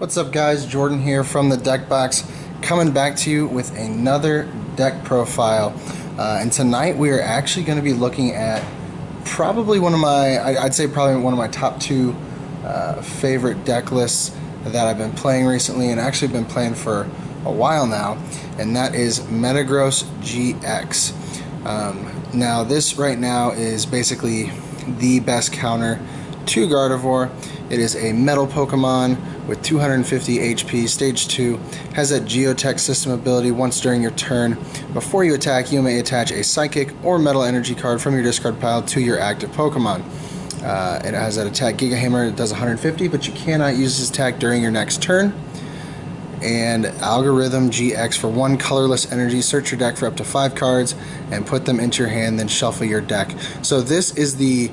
What's up guys, Jordan here from the Deck Box, coming back to you with another deck profile. And tonight we are actually going to be looking at probably one of my, I'd say probably one of my top two favorite deck lists that I've been playing recently and actually been playing for a while now, and that is Metagross GX. Now this right now is basically the best counter to Gardevoir. It is a metal Pokemon with 250 HP, stage 2, has that Geotech system ability. Once during your turn, before you attack, you may attach a Psychic or Metal Energy card from your discard pile to your active Pokemon. It has that attack Giga Hammer, it does 150, but you cannot use this attack during your next turn. And Algorithm GX for 1 colorless energy, search your deck for up to 5 cards and put them into your hand, then shuffle your deck. So this is the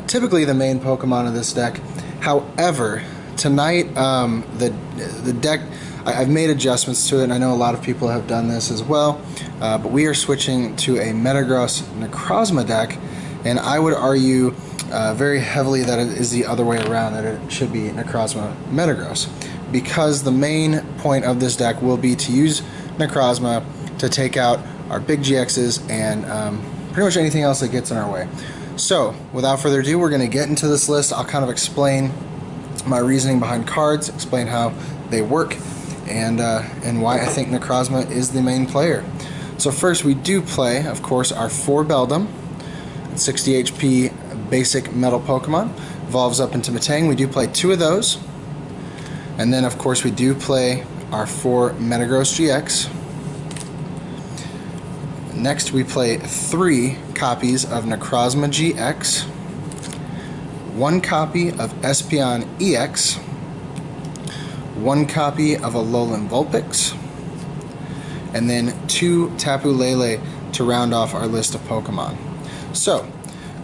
typically the main Pokemon of this deck. However, tonight the deck, I've made adjustments to it, and I know a lot of people have done this as well, but we are switching to a Metagross Necrozma deck, and I would argue very heavily that it is the other way around, that it should be Necrozma Metagross, because the main point of this deck will be to use Necrozma to take out our big GXs and pretty much anything else that gets in our way. So, without further ado, we're going to get into this list. I'll kind of explain my reasoning behind cards, explain how they work, and why I think Necrozma is the main player. So first, we do play, of course, our 4 Beldum, 60 HP basic metal Pokemon, evolves up into Metang. We do play 2 of those, and then of course we do play our 4 Metagross GX. Next, we play 3 copies of Necrozma GX, 1 copy of Espeon EX, 1 copy of Alolan Vulpix, and then 2 Tapu Lele to round off our list of Pokemon. So,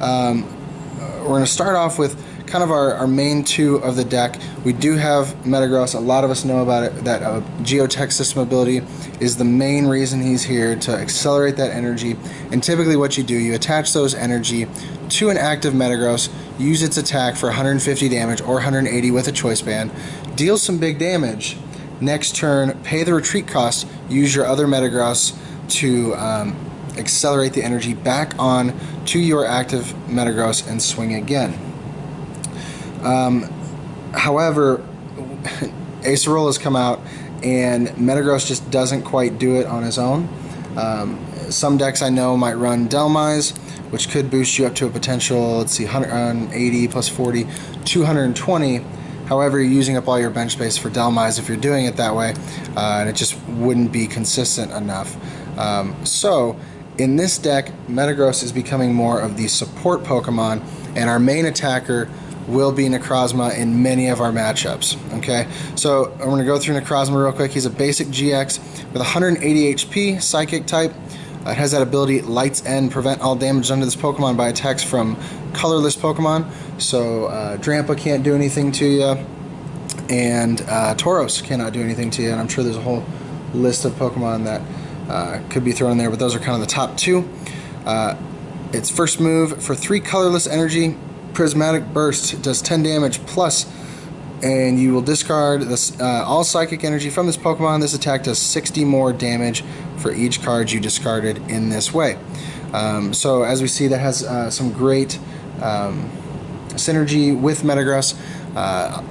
we're going to start off with kind of our main 2 of the deck. We do have Metagross. A lot of us know about it, that Geotech system ability is the main reason he's here, to accelerate that energy. And typically what you do, you attach those energy to an active Metagross, use its attack for 150 damage or 180 with a choice band, deal some big damage. Next turn, pay the retreat cost, use your other Metagross to accelerate the energy back on to your active Metagross and swing again. However, Acerola has come out, and Metagross just doesn't quite do it on his own. Some decks I know might run Delmise, which could boost you up to a potential, let's see, 180 plus 40, 220. However, you're using up all your bench space for Delmise if you're doing it that way, and it just wouldn't be consistent enough. So, in this deck, Metagross is becoming more of the support Pokemon, and our main attacker will be Necrozma in many of our matchups. Okay, so I'm going to go through Necrozma real quick. He's a basic GX with 180 HP, Psychic type. It has that ability, Light's End, prevent all damage done to this Pokemon by attacks from colorless Pokemon. So Drampa can't do anything to you, and Tauros cannot do anything to you, and I'm sure there's a whole list of Pokemon that could be thrown in there, but those are kind of the top 2. Its first move, for 3 colorless energy, Prismatic Burst, does 10 damage plus, and you will discard this, all Psychic energy from this Pokemon. This attack does 60 more damage for each card you discarded in this way. So as we see, that has some great synergy with Metagross.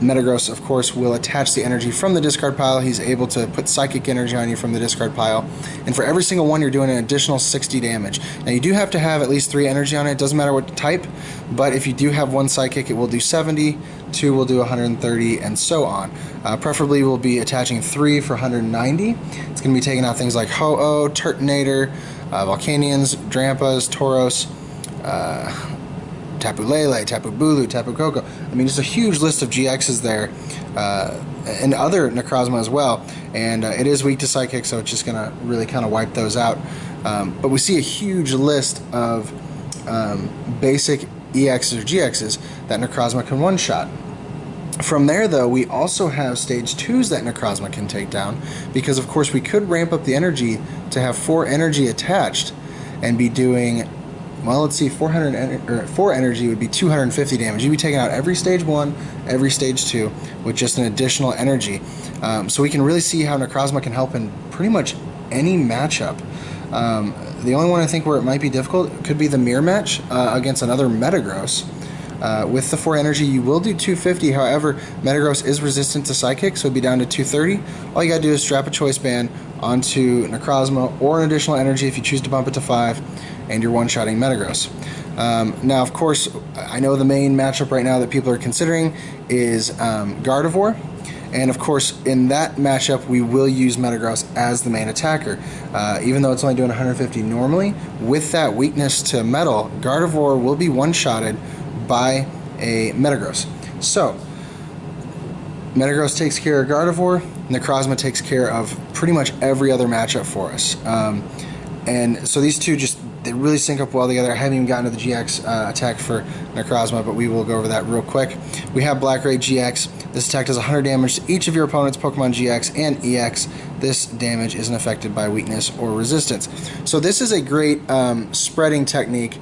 Metagross, of course, will attach the energy from the discard pile. He's able to put Psychic energy on you from the discard pile, and for every single one, you're doing an additional 60 damage. Now, you do have to have at least 3 energy on it. It doesn't matter what type, but if you do have 1 Psychic, it will do 70, 2 will do 130, and so on. Preferably, we'll be attaching 3 for 190. It's going to be taking out things like Ho-Oh, Turtonator, Volcanions, Drampas, Tauros, Tapu Lele, Tapu Bulu, Tapu Koko. I mean, just a huge list of GXs there, and other Necrozma as well. And it is weak to Psychic, so it's just going to really kind of wipe those out. But we see a huge list of basic EXs or GXs that Necrozma can one-shot. From there, though, we also have stage 2s that Necrozma can take down, because, of course, we could ramp up the energy to have 4 energy attached and be doing well, let's see, 4 energy would be 250 damage. You'd be taking out every stage 1, every stage 2 with just an additional energy. So we can really see how Necrozma can help in pretty much any matchup. The only one I think where it might be difficult could be the mirror match against another Metagross. With the 4 energy, you will do 250. However, Metagross is resistant to Psychic, so it'd be down to 230. All you gotta do is strap a Choice Band onto Necrozma or an additional energy if you choose to bump it to 5, and you're one-shotting Metagross. Now, of course, I know the main matchup right now that people are considering is Gardevoir. And of course, in that matchup, we will use Metagross as the main attacker. Even though it's only doing 150 normally, with that weakness to Metal, Gardevoir will be one-shotted by a Metagross. So, Metagross takes care of Gardevoir, Necrozma takes care of pretty much every other matchup for us. And so these two they really sync up well together. I haven't even gotten to the GX attack for Necrozma, but we will go over that real quick. We have Black Ray GX. This attack does 100 damage to each of your opponent's Pokemon GX and EX. This damage isn't affected by weakness or resistance. So this is a great spreading technique,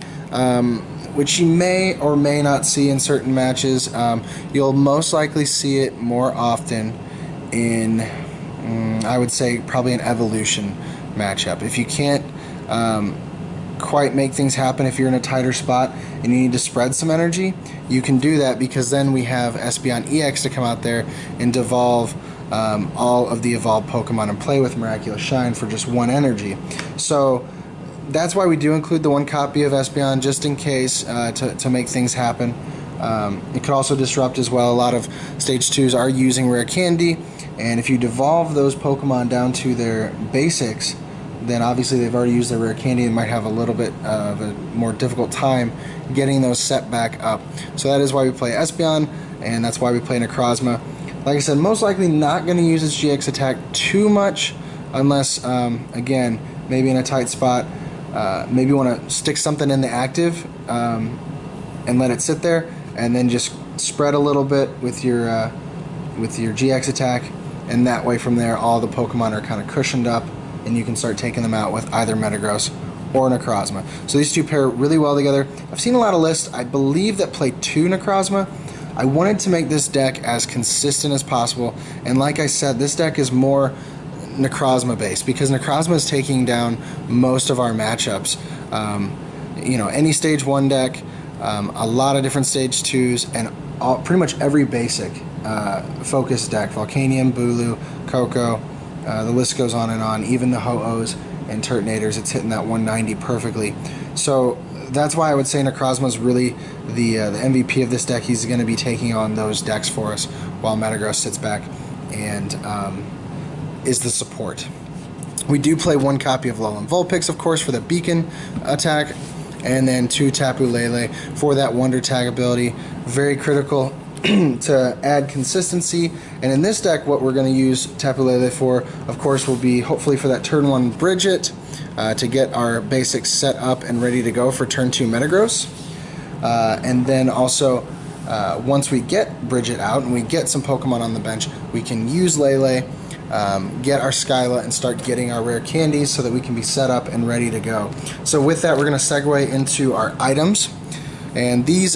which you may or may not see in certain matches. You'll most likely see it more often in, I would say, probably an evolution matchup. If you can't quite make things happen, if you're in a tighter spot and you need to spread some energy, you can do that, because then we have Espeon EX to come out there and devolve all of the evolved Pokemon and play with Miraculous Shine for just 1 energy. So that's why we do include the 1 copy of Espeon, just in case, to make things happen. It could also disrupt as well. A lot of Stage 2s are using Rare Candy, and if you devolve those Pokemon down to their basics, then obviously they've already used their Rare Candy and might have a little bit of a more difficult time getting those set back up. So that is why we play Espeon, and that's why we play Necrozma. Like I said, most likely not going to use its GX attack too much, unless, again, maybe in a tight spot, maybe you want to stick something in the active and let it sit there, and then just spread a little bit with your GX attack, and that way from there all the Pokemon are kind of cushioned up, and you can start taking them out with either Metagross or Necrozma. So these two pair really well together. I've seen a lot of lists, I believe, that play 2 Necrozma. I wanted to make this deck as consistent as possible, and like I said, this deck is more Necrozma based, because Necrozma is taking down most of our matchups. You know, any stage 1 deck, a lot of different stage 2s, and pretty much every basic focus deck, Volcanion, Bulu, Koko, the list goes on, even the Ho-Ohs and Turtonators, it's hitting that 190 perfectly. So that's why I would say Necrozma is really the MVP of this deck. He's going to be taking on those decks for us, while Metagross sits back and is the support. We do play 1 copy of Alolan Vulpix, of course, for the Beacon attack, and then 2 Tapu Lele for that Wonder Tag ability. Very critical to add consistency, and in this deck what we're going to use Tapu Lele for, of course, will be hopefully for that turn 1 Bridget, to get our basics set up and ready to go for turn 2 Metagross. And then also, once we get Bridget out and we get some Pokemon on the bench, we can use Lele, get our Skyla, and start getting our rare candies so that we can be set up and ready to go. So with that, we're going to segue into our items, and these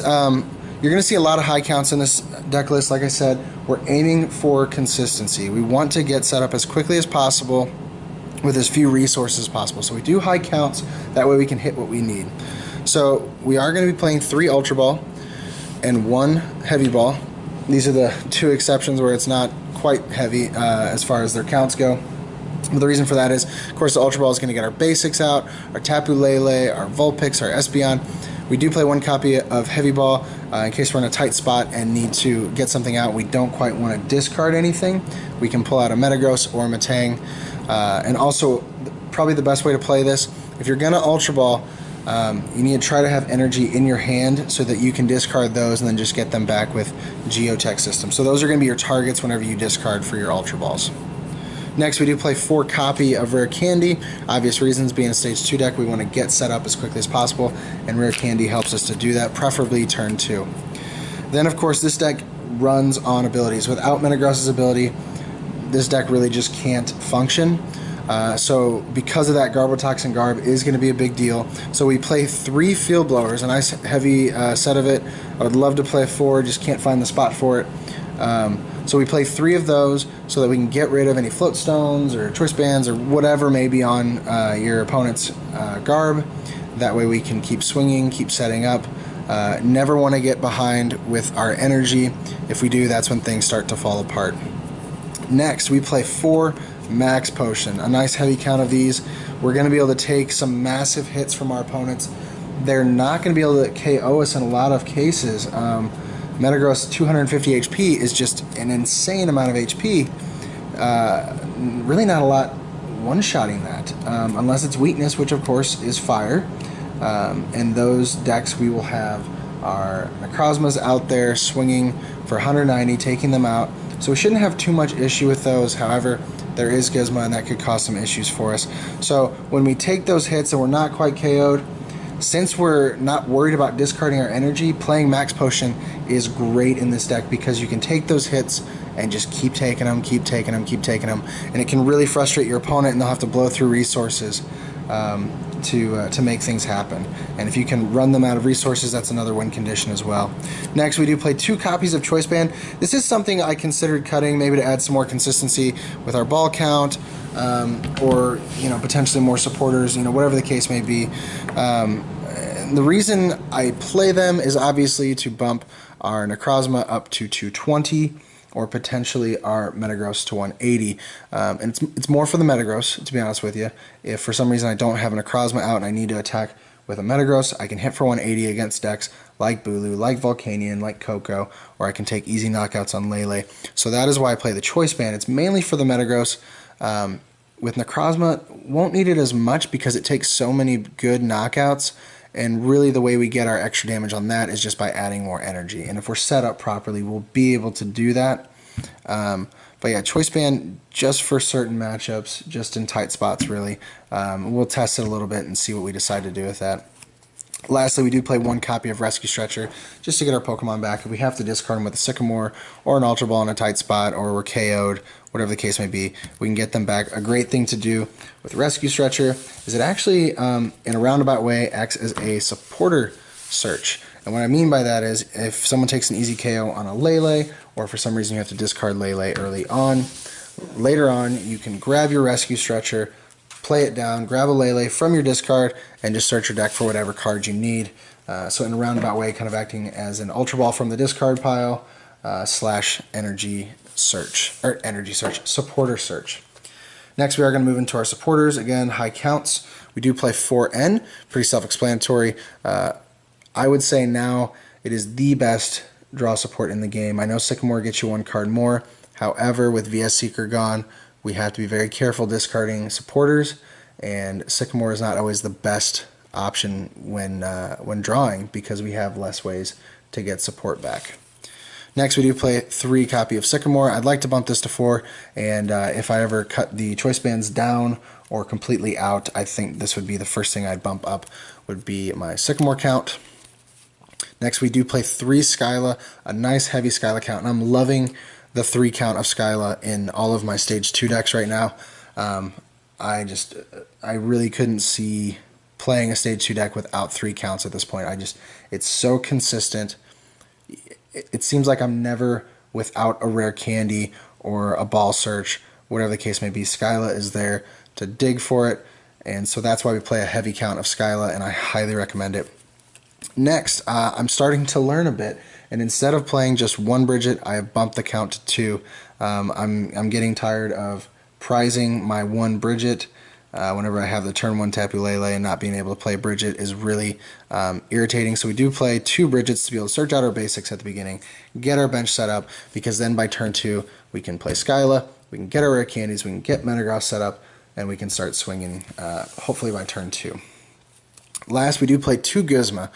you're going to see a lot of high counts in this deck list. Like I said, we're aiming for consistency. We want to get set up as quickly as possible with as few resources as possible. So we do high counts, that way we can hit what we need. So we are going to be playing 3 Ultra Ball and 1 Heavy Ball. These are the 2 exceptions where it's not quite heavy as far as their counts go. But the reason for that is, of course, the Ultra Ball is going to get our basics out, our Tapu Lele, our Vulpix, our Espeon. We do play 1 copy of Heavy Ball in case we're in a tight spot and need to get something out. We don't quite want to discard anything. We can pull out a Metagross or a Metang. And also, probably the best way to play this, if you're going to Ultra Ball, you need to try to have energy in your hand so that you can discard those and then just get them back with Geotech System. So those are going to be your targets whenever you discard for your Ultra Balls. Next, we do play 4 copy of Rare Candy. Obvious reasons, being a Stage 2 deck, we want to get set up as quickly as possible, and Rare Candy helps us to do that, preferably turn 2. Then, of course, this deck runs on abilities. Without Metagross's ability, this deck really just can't function. So because of that, Garbotoxin Garb is going to be a big deal. So we play 3 Field Blowers, a nice heavy set of it. I would love to play 4, just can't find the spot for it. So we play 3 of those so that we can get rid of any float stones or choice bands or whatever may be on your opponent's garb. That way we can keep swinging, keep setting up. Never want to get behind with our energy. If we do, that's when things start to fall apart. Next, we play 4 Max Potion, a nice heavy count of these. We're going to be able to take some massive hits from our opponents. They're not going to be able to KO us in a lot of cases. Metagross 250 HP is just an insane amount of HP. Really not a lot one-shotting that, unless it's weakness, which of course is fire. And those decks we will have our Necrozmas out there swinging for 190, taking them out. So we shouldn't have too much issue with those. However, there is Gizmo, and that could cause some issues for us. So when we take those hits and we're not quite KO'd, since we're not worried about discarding our energy, playing Max Potion is great in this deck because you can take those hits and just keep taking them, keep taking them, keep taking them, and it can really frustrate your opponent, and they'll have to blow through resources to make things happen. And if you can run them out of resources, that's another win condition as well. Next, we do play 2 copies of Choice Band. This is something I considered cutting, maybe to add some more consistency with our ball count, or potentially more supporters, whatever the case may be. The reason I play them is obviously to bump our Necrozma up to 220, or potentially our Metagross to 180. And it's more for the Metagross, to be honest with you. If for some reason I don't have a Necrozma out and I need to attack with a Metagross, I can hit for 180 against decks like Bulu, like Volcanion, like Coco, or I can take easy knockouts on Lele. So that is why I play the Choice Band. It's mainly for the Metagross. With Necrozma, won't need it as much because it takes so many good knockouts, and really the way we get our extra damage on that is just by adding more energy. And if we're set up properly, we'll be able to do that. But yeah, Choice Band just for certain matchups, just in tight spots really. We'll test it a little bit and see what we decide to do with that. Lastly, we do play 1 copy of Rescue Stretcher just to get our Pokemon back. If we have to discard them with a Sycamore or an Ultra Ball in a tight spot, or we're KO'd, whatever the case may be, we can get them back. A great thing to do with Rescue Stretcher is it actually, in a roundabout way, acts as a supporter search. And what I mean by that is if someone takes an easy KO on a Lele, or for some reason you have to discard Lele early on, later on you can grab your Rescue Stretcher, play it down, grab a Lele from your discard, and just search your deck for whatever cards you need. So in a roundabout way, kind of acting as an Ultra Ball from the discard pile / energy search, or energy search, supporter search. Next, we are going to move into our supporters. Again, high counts. We do play 4N, pretty self-explanatory. I would say now it is the best draw support in the game. I know Sycamore gets you 1 card more. However, with VS Seeker gone, we have to be very careful discarding supporters, and Sycamore is not always the best option when drawing because we have less ways to get support back. Next, we do play 3 copy of Sycamore. I'd like to bump this to 4, and if I ever cut the choice bands down or completely out, I think this would be the first thing I'd bump up, would be my Sycamore count. Next, we do play 3 Skyla, a nice heavy Skyla count, and I'm loving the 3 count of Skyla in all of my Stage 2 decks right now. I really couldn't see playing a Stage 2 deck without 3 counts at this point. It's so consistent. It seems like I'm never without a rare candy or a ball search, whatever the case may be. Skyla is there to dig for it, and so that's why we play a heavy count of Skyla, and I highly recommend it. Next, I'm starting to learn a bit, and instead of playing just 1 Bridget, I have bumped the count to 2. I'm getting tired of prizing my 1 Bridget whenever I have the turn 1 Tapu Lele, and not being able to play Bridget is really irritating. So we do play 2 Bridgets to be able to search out our basics at the beginning, get our bench set up, because then by turn 2 we can play Skyla, we can get our rare candies, we can get Metagross set up, and we can start swinging hopefully by turn 2. Last, we do play 2 Gizmo.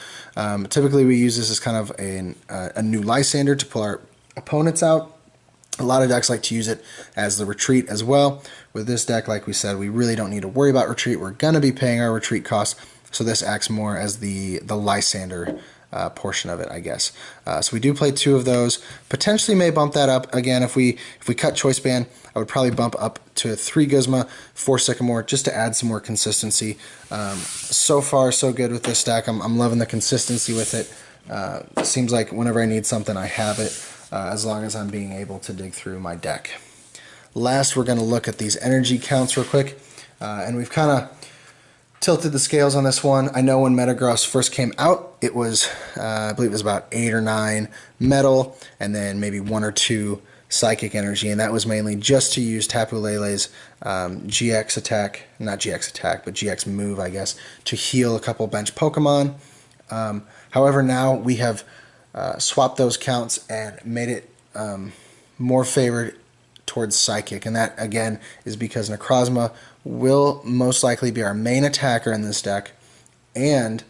Typically we use this as kind of a new Lysander to pull our opponents out. A lot of decks like to use it as the retreat as well. With this deck, like we said, we really don't need to worry about retreat. We're going to be paying our retreat costs, so this acts more as the Lysander portion of it, I guess. So we do play 2 of those. Potentially may bump that up again if we cut Choice Band. I would probably bump up to 3 Guzma, 4 Sycamore, just to add some more consistency. So far, so good with this deck. I'm loving the consistency with it. It seems like whenever I need something, I have it, as long as I'm being able to dig through my deck. Last, we're going to look at these energy counts real quick, and we've kind of tilted the scales on this one. I know when Metagross first came out, it was, I believe it was about 8 or 9 metal, and then maybe 1 or 2 psychic energy, and that was mainly just to use Tapu Lele's GX attack, not GX attack, but GX move, I guess, to heal a couple bench Pokemon. However, now we have swapped those counts and made it more favored towards Psychic, and that again is because Necrozma will most likely be our main attacker in this deck, and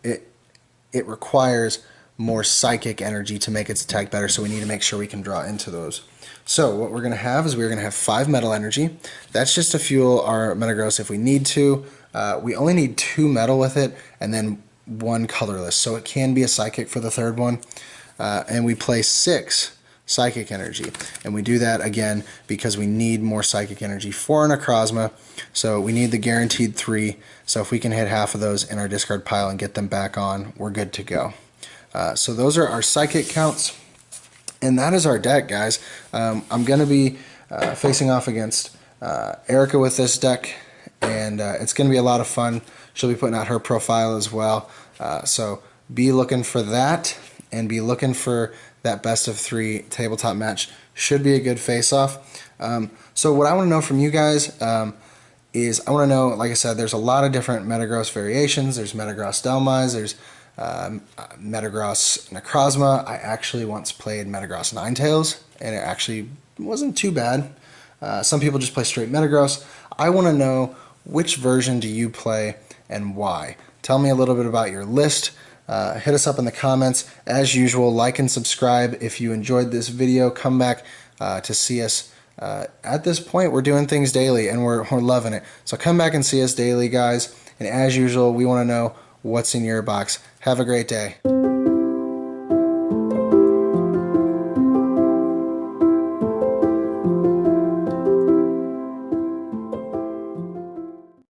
it requires more Psychic energy to make its attack better, so we need to make sure we can draw into those. So what we're going to have is we're going to have 5 metal energy. That's just to fuel our Metagross if we need to. We only need 2 metal with it, and then 1 colorless, so it can be a Psychic for the 3rd one. And we play 6 Psychic energy, and we do that again because we need more Psychic energy for an Necrozma, so we need the guaranteed 3. So if we can hit half of those in our discard pile and get them back on, we're good to go. So those are our Psychic counts, and that is our deck, guys. I'm going to be facing off against Erica with this deck, and it's going to be a lot of fun. She'll be putting out her profile as well, so be looking for that, and be looking for that best of 3 tabletop match. Should be a good face-off. So what I want to know from you guys is, I want to know, like I said, there's a lot of different Metagross variations. There's Metagross Delmise, there's Metagross Necrozma. I actually once played Metagross Ninetales, and it actually wasn't too bad. Some people just play straight Metagross. I want to know, which version do you play and why? Tell me a little bit about your list. Hit us up in the comments. As usual, like and subscribe if you enjoyed this video. Come back to see us. At this point, we're doing things daily, and we're loving it. So come back and see us daily, guys. And as usual, we want to know what's in your box. Have a great day.